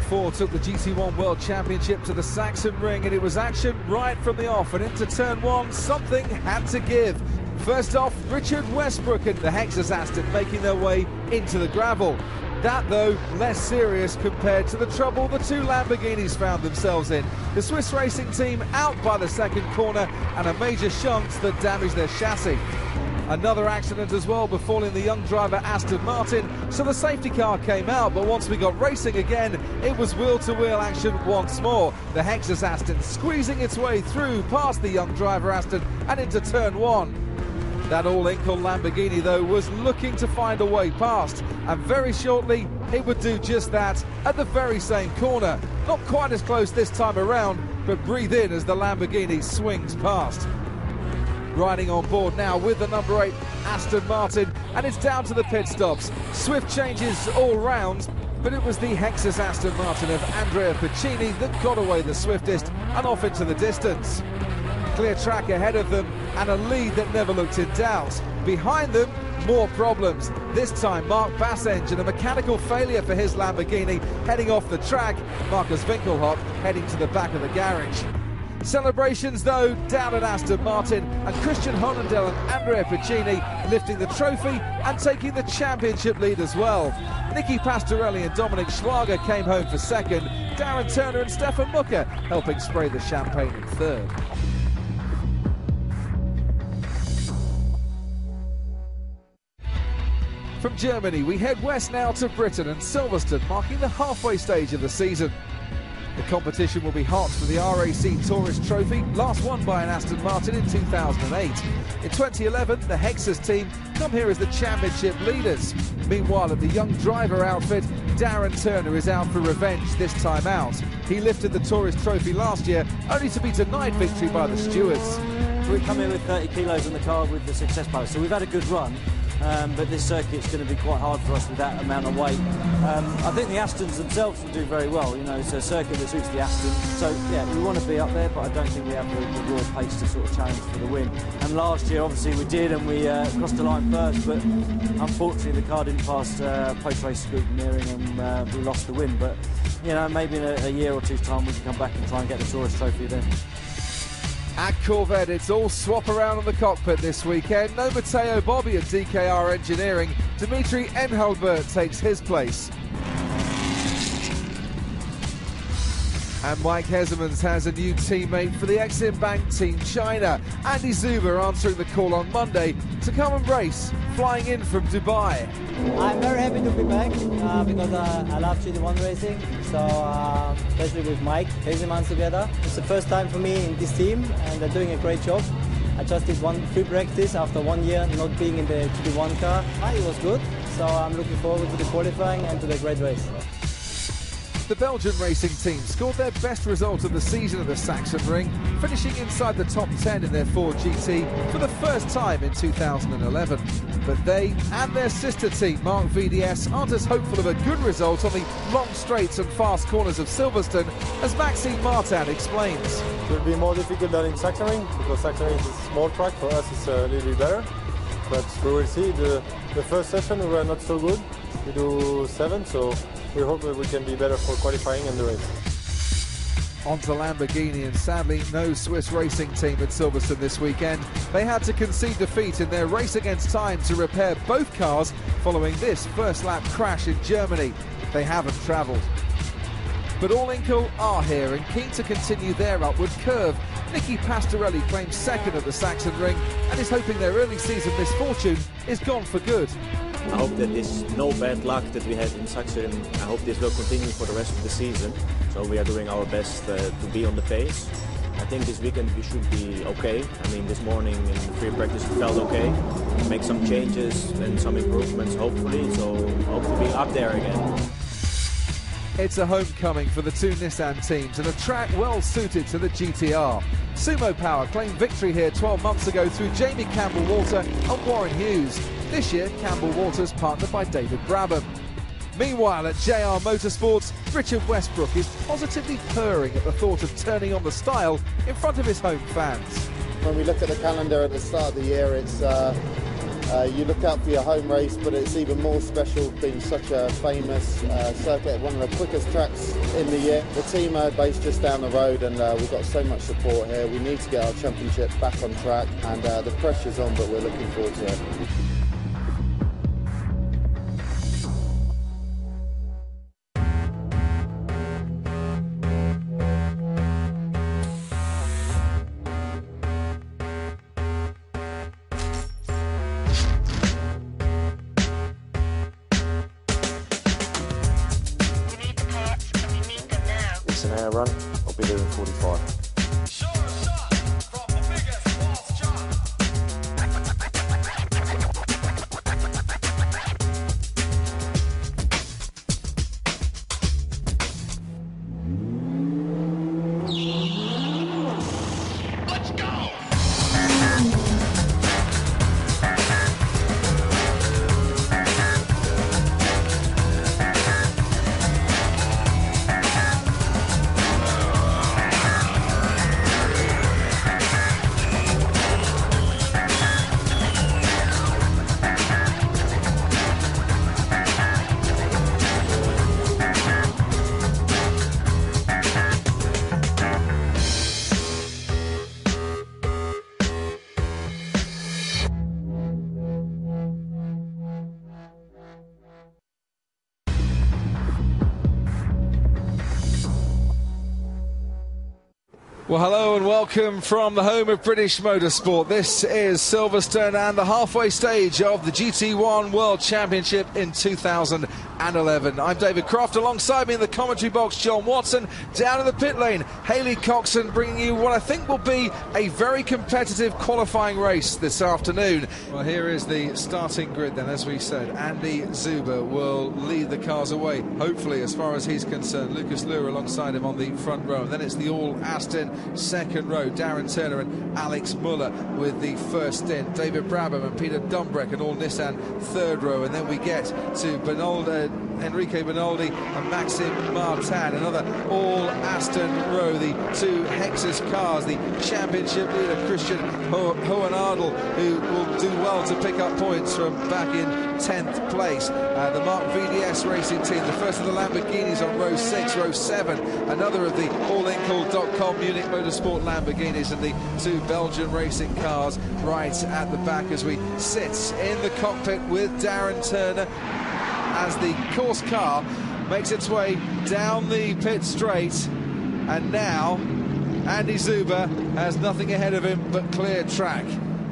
4 took the GT1 World Championship to the Saxon Ring, and it was action right from the off, and into turn 1 something had to give. First off, Richard Westbrook and the Hexus Aston making their way into the gravel. That, though, less serious compared to the trouble the two Lamborghinis found themselves in. The Swiss racing team out by the second corner, and a major shunt that damaged their chassis. Another accident as well befalling the young driver Aston Martin, so the safety car came out, but once we got racing again, it was wheel-to-wheel action once more. The Hexus Aston squeezing its way through past the young driver Aston and into turn 1. That all-in-call Lamborghini, though, was looking to find a way past, and very shortly it would do just that at the very same corner. Not quite as close this time around, but breathe in as the Lamborghini swings past. Riding on board now with the number 8 Aston Martin, and it's down to the pit stops. Swift changes all round, but it was the Hexus Aston Martin of Andrea Piccini that got away the swiftest and off into the distance. Clear track ahead of them and a lead that never looked in doubt. Behind them, more problems. This time Mark Bassenge and a mechanical failure for his Lamborghini heading off the track. Marcus Winkelhock heading to the back of the garage. Celebrations, though, down at Aston Martin, and Christian Hollandale and Andrea Piccini lifting the trophy and taking the championship lead as well. Nicky Pastorelli and Dominic Schwager came home for second. Darren Turner and Stefan Mucker helping spray the champagne in third. From Germany, we head west now to Britain and Silverstone, marking the halfway stage of the season. The competition will be hot for the RAC Tourist Trophy, last won by an Aston Martin in 2008. In 2011, the Hexus team come here as the championship leaders. Meanwhile, at the young driver outfit, Darren Turner is out for revenge this time out. He lifted the Tourist Trophy last year, only to be denied victory by the stewards. We come here with 30 kilos on the car with the success post, so we've had a good run. But this circuit's going to be quite hard for us with that amount of weight. I think the Astons themselves will do very well. You know, it's a circuit that suits the Astons. So, yeah, we want to be up there, but I don't think we have the raw pace to sort of challenge for the win. And last year, obviously, we did, and we crossed the line first, but unfortunately, the car didn't pass post-race scrutineering, and we lost the win. But, you know, maybe in a year or two's time, we can come back and try and get the Tourist Trophy then. At Corvette, it's all swap around on the cockpit this weekend. No Matteo Bobby at DKR Engineering. Dimitri Engelbert takes his place. And Mike Hezemans has a new teammate for the Exim Bank Team China. Andy Zuber answering the call on Monday to come and race, flying in from Dubai. I'm very happy to be back because I love GT1 racing. So especially with Mike Hezemans together. It's the first time for me in this team, and they're doing a great job. I just did one free practice after 1 year not being in the GT1 car. It was good, so I'm looking forward to the qualifying and to the great race. The Belgian racing team scored their best result of the season at the Saxon Ring, finishing inside the top 10 in their Ford GT for the first time in 2011. But they and their sister team, Mark VDS, aren't as hopeful of a good result on the long straights and fast corners of Silverstone, as Maxime Martin explains. It will be more difficult than in Saxon Ring, because Saxon Ring is a small track. For us, it's a little bit better. But we will see. The first session, we were not so good. We do 7, so we hope that we can be better for qualifying and the race. On to Lamborghini, and sadly no Swiss racing team at Silverstone this weekend. They had to concede defeat in their race against time to repair both cars following this first lap crash in Germany. They haven't travelled. But all-in-call are here and keen to continue their upward curve. Nicky Pastorelli claims second at the Saxon Ring and is hoping their early season misfortune is gone for good. I hope that this no bad luck that we had in Saxon, I hope this will continue for the rest of the season. So we are doing our best to be on the pace. I think this weekend we should be okay. I mean, this morning in free practice it felt okay. Make some changes and some improvements hopefully, so hope to be up there again. It's a homecoming for the two Nissan teams and a track well suited to the GTR. Sumo Power claimed victory here 12 months ago through Jamie Campbell-Walter and Warren Hughes. This year, Campbell-Walter's partnered by David Brabham. Meanwhile, at JR Motorsports, Richard Westbrook is positively purring at the thought of turning on the style in front of his home fans. When we look at the calendar at the start of the year, it's You look out for your home race, but it's even more special being such a famous circuit, one of the quickest tracks in the year. The team are based just down the road, and we've got so much support here. We need to get our championship back on track, and the pressure's on, but we're looking forward to it. It's an hour run, I'll be there in 45. Well, hello and welcome from the home of British motorsport. This is Silverstone and the halfway stage of the GT1 World Championship in 2011. I'm David Croft, alongside me in the commentary box, John Watson. Down in the pit lane, Hayley Coxon, bringing you what I think will be a very competitive qualifying race this afternoon. Well, here is the starting grid then, as we said. Andy Zuber will lead the cars away, hopefully, as far as he's concerned. Lucas Luhr alongside him on the front row. And then it's the all-Aston second row, Darren Turner and Alex Muller with the first stint, David Brabham and Peter Dumbrek and all Nissan third row, and then we get to Enrique Benoldi and Maxime Martin, another all Aston row, the two Hexus cars, the championship leader Christian Hohenadel, who will do well to pick up points from back in 10th place. The Mark VDS racing team, the first of the Lamborghinis on row 6, row 7, another of the allincall.com Munich Motorsport Lamborghinis, and the two Belgian racing cars right at the back as we sit in the cockpit with Darren Turner as the course car makes its way down the pit straight. And now Andy Zuber has nothing ahead of him but clear track.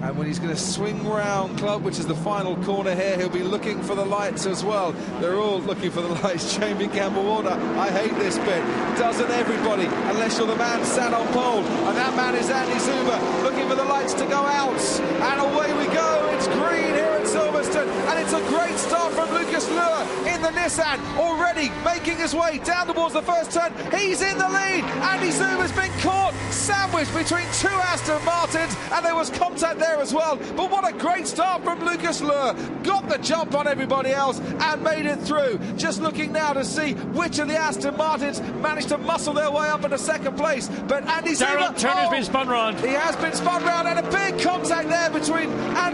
And when he's going to swing round Club, which is the final corner here, he'll be looking for the lights as well. They're all looking for the lights. Jamie Campbell-Warner, I hate this bit. Doesn't everybody, unless you're the man sat on pole. And that man is Andy Zuber, looking for the lights to go out. And away we go. It's green here at Silverstone. And it's a great start from Lucas Luhr in the Nissan, already making his way down towards the first turn. He's in the lead. Andy Zuber's been caught, sandwiched between two Aston Martins, and there was contact there as well. But what a great start from Lucas Luhr. Got the jump on everybody else and made it through. Just looking now to see which of the Aston Martins managed to muscle their way up into second place. But Andy Zuber, Darren Turner's been spun round. He has been spun round, and a big contact there between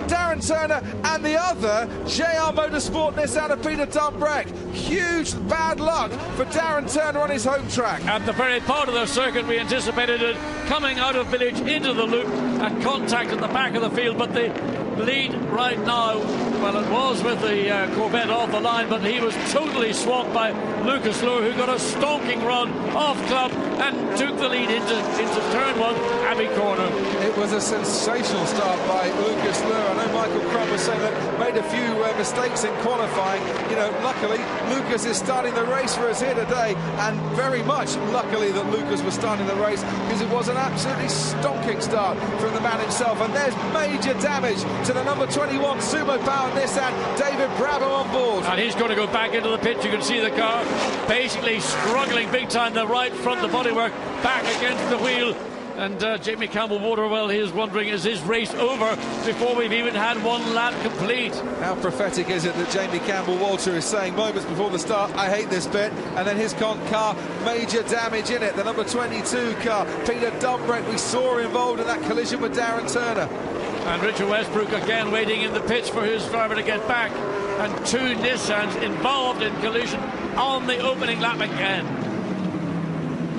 Darren Turner and the other JR Motorsport Nissan of Peter Dumbrek. Huge bad luck for Darren Turner on his home track. At the very part of the circuit, we anticipated it coming out of village into the loop, a contact at the back of the field, but the lead right now, well, it was with the Corvette off the line, but he was totally swamped by Lucas Luhr, who got a stonking run off Club and took the lead into turn 1, Abbey Corner. It was a sensational start by Lucas Luhr. I know Michael Crum was saying that made a few mistakes in qualifying. You know, luckily Lucas is starting the race for us here today, and very much luckily that Lucas was starting the race, because it was an absolutely stonking start from the man himself. And there's major damage to the number 21 Sumo Power Nissan, David Brabham on board. And he's going to go back into the pit. You can see the car basically struggling big time. The right front, the bodywork back against the wheel. And Jamie Campbell-Warner, well, he is wondering, is his race over before we've even had one lap complete? How prophetic is it that Jamie Campbell-Walter is saying moments before the start, I hate this bit, and then his car, major damage in it. The number 22 car, Peter Dumbrek, we saw involved in that collision with Darren Turner. And Richard Westbrook again waiting in the pits for his driver to get back. And two Nissans involved in collision on the opening lap again.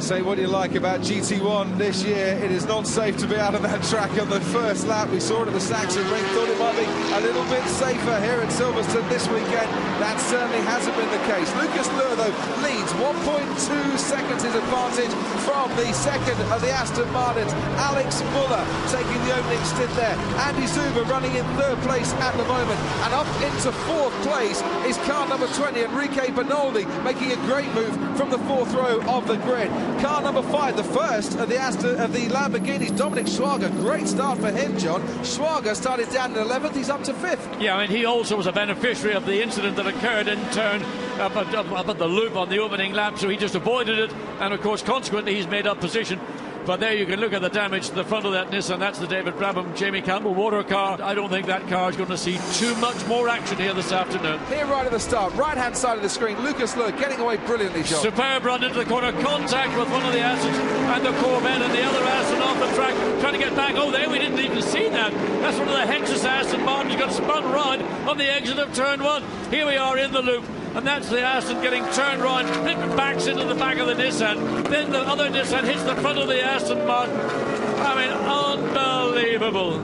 Say what you like about GT1 this year, it is not safe to be out of that track on the first lap. We saw it at the Saxon Ring, thought it might be a little bit safer here at Silverstone this weekend. That certainly hasn't been the case. Lucas Luhr, though, leads 1.2 seconds his advantage from the second of the Aston Martins. Alex Müller taking the opening stint there. Andy Zuber running in third place at the moment. And up into fourth place is car number 20, Enrique Bernoldi, making a great move from the fourth row of the grid. Car number 5, the first of the Lamborghinis, Dominic Schwager. Great start for him, John. Schwager started down in 11th, he's up to 5th. Yeah, I mean, he also was a beneficiary of the incident that occurred in turn up at the loop on the opening lap, so he just avoided it, and of course, consequently, he's made up position. But there you can look at the damage to the front of that Nissan. That's the David Brabham, Jamie Campbell water car. I don't think that car is going to see too much more action here this afternoon. Here right at the start, right-hand side of the screen, Lucas Luhr getting away brilliantly, John. Superb run into the corner, contact with one of the Astons and the Corvette, and the other Aston off the track, trying to get back. Oh, there we didn't even see that. That's one of the Hexus Aston Martins got spun round on the exit of turn 1. Here we are in the loop. And that's the Aston getting turned round, then backs into the back of the Nissan. Then the other Nissan hits the front of the Aston Martin. I mean, unbelievable.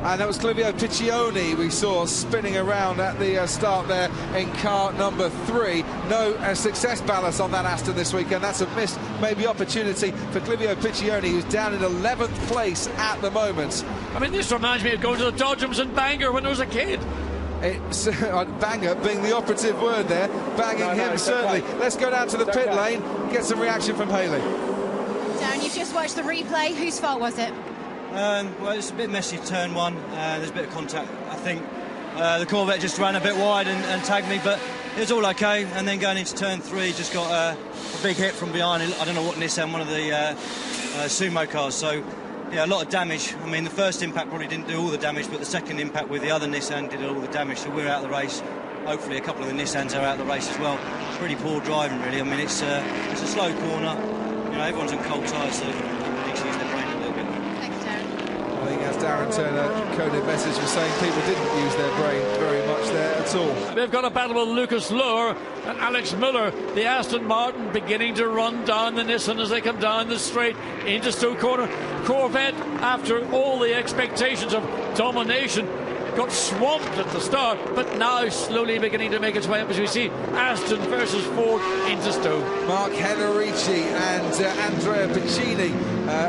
And that was Clivio Piccioni we saw spinning around at the start there in car number 3. No success balance on that Aston this weekend. That's a missed maybe opportunity for Clivio Piccioni, who's down in 11th place at the moment. I mean, this reminds me of going to the Dodgems and Bangor when I was a kid. It's Banger being the operative word there, banging him certainly. Okay. Let's go down to the pit lane, get some reaction from Haley. Darren, you've just watched the replay. Whose fault was it? Well, it's a bit messy, turn 1. There's a bit of contact. I think the Corvette just ran a bit wide and tagged me, but it was all okay. And then going into turn 3, just got a big hit from behind. I don't know what Nissan, one of the Sumo cars. So yeah, a lot of damage. I mean, the first impact probably didn't do all the damage, but the second impact with the other Nissan did all the damage, so we're out of the race. Hopefully a couple of the Nissans are out of the race as well. Pretty poor driving, really. I mean, it's a slow corner. You know, everyone's on cold tyres, so they need to use their brain a little bit. Thanks, Darren. I think as Darren Turner coded message was saying, people didn't use their brain very much there at all. They've got a battle with Lucas Luhr and Alex Müller. The Aston Martin beginning to run down the Nissan as they come down the straight into Stowe Corner. Corvette, after all the expectations of domination, got swamped at the start, but now slowly beginning to make its way up as we see Aston versus Ford into Stowe. Mark Henrici and Andrea Piccini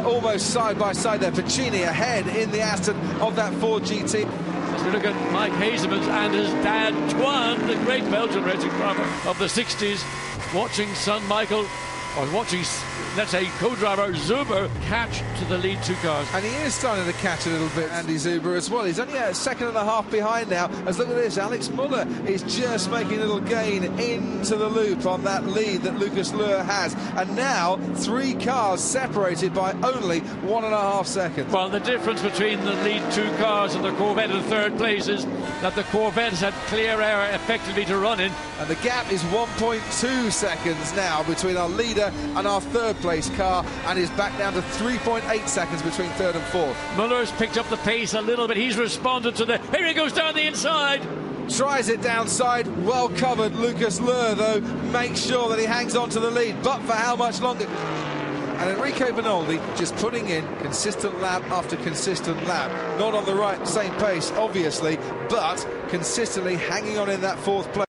almost side by side there. Piccini ahead in the Aston of that Ford GT. As we look at Mike Hazemans and his dad Twan, the great Belgian racing driver of the 60s, watching son Michael, or watching, let's say, co-driver Zuber catch to the lead 2 cars. And he is starting to catch a little bit, Andy Zuber, as well. He's only a second and a half behind now. As look at this, Alex Müller is just making a little gain into the loop on that lead that Lucas Luhr has. And now 3 cars separated by only 1.5 seconds. Well, the difference between the lead 2 cars and the Corvette in 3rd place is that the Corvette has had clear air effectively to run in. And the gap is 1.2 seconds now between our leader and our 3rd place car, and is back down to 3.8 seconds between 3rd and 4th. Muller's picked up the pace a little bit. He's responded to the... Here he goes down the inside. Tries it downside. Well covered. Lucas Luhr, though, makes sure that he hangs on to the lead. But for how much longer? And Enrique Bernoldi just putting in consistent lap after consistent lap. Not on the same pace, obviously, but consistently hanging on in that 4th place.